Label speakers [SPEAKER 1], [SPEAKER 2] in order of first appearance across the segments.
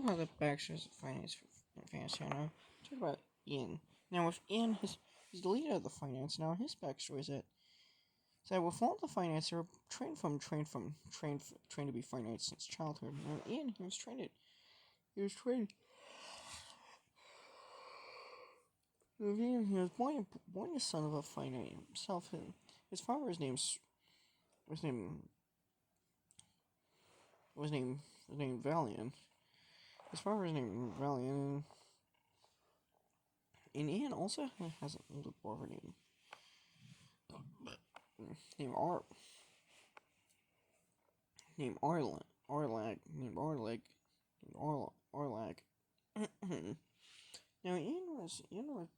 [SPEAKER 1] about the backstories of finance here now. Talk about Ian. Now, with Ian, he's the leader of the finance. Now, his backstory is that with all the finance, they were trained to be finance since childhood. Now, Ian, he was trained. He was born the son of a finance himself. His father was named Valiant. His father was named Valiant, and Ian also has an older brother named Arlag. Now Ian was named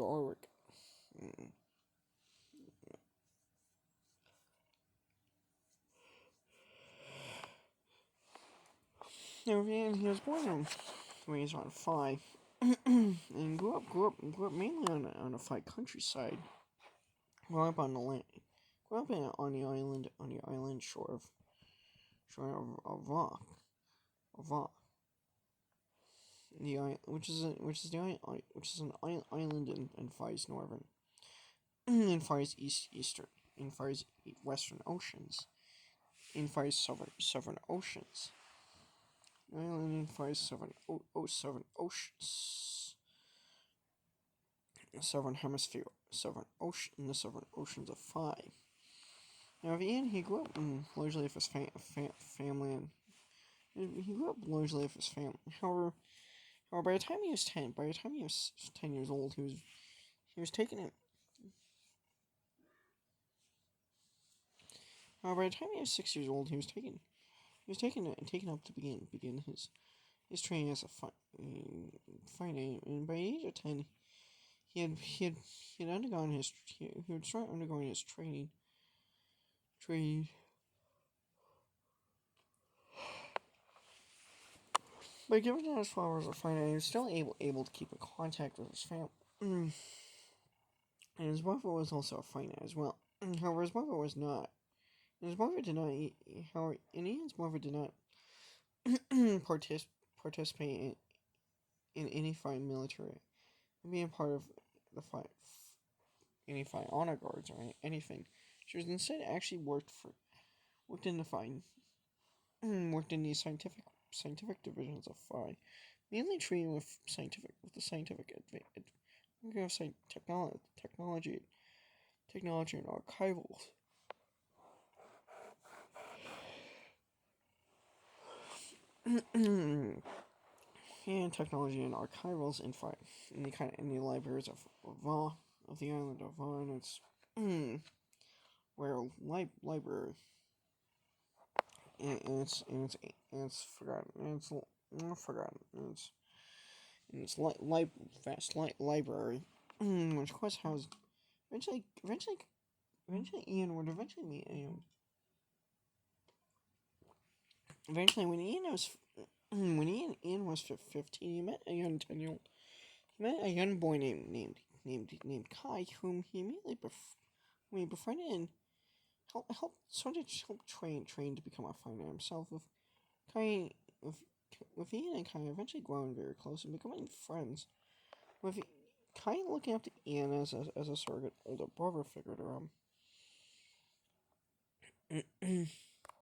[SPEAKER 1] Arwick. Now he was born when he was around 5, and grew up mainly on a 5 countryside. Grew up on the land. Grew up on the island shore of Vok. Which is an island in Fai's northern, in Fai's western oceans, in Fai's southern oceans. Island in Fai's southern oceans, southern hemisphere, the southern oceans of Fai. Now, Ian, he grew up largely with his family, and he grew up largely with his family. However, by the time he was 10 years old, he was taken in. However, by the time he was 6 years old, he was taken up to begin his training as a fighter. And by the age of 10, he would start undergoing his training. But given that his father was a fighter, he was still able to keep in contact with his family. And his mother was also a fighter as well. However, his mother was not. And his mother did not. However, Ian's mother did not participate in any fight military, being part of the fight, any fight honor guards or anything. She was instead actually worked in the scientific divisions of Phi, mainly treating with the scientific technology and archivals. And technology and archivals in the libraries of Va, of the island of Va, and its library. And it's forgotten. It's vast library, which of course housed eventually Ian would eventually meet Eventually, when Ian was 15, he met a young 10-year-old. He met a young boy named Kai, whom he immediately befriended and helped train to become a fighter himself. With Ian and Kai eventually growing very close and becoming friends, with Kai looking up to Ian as a surrogate older brother figure to him.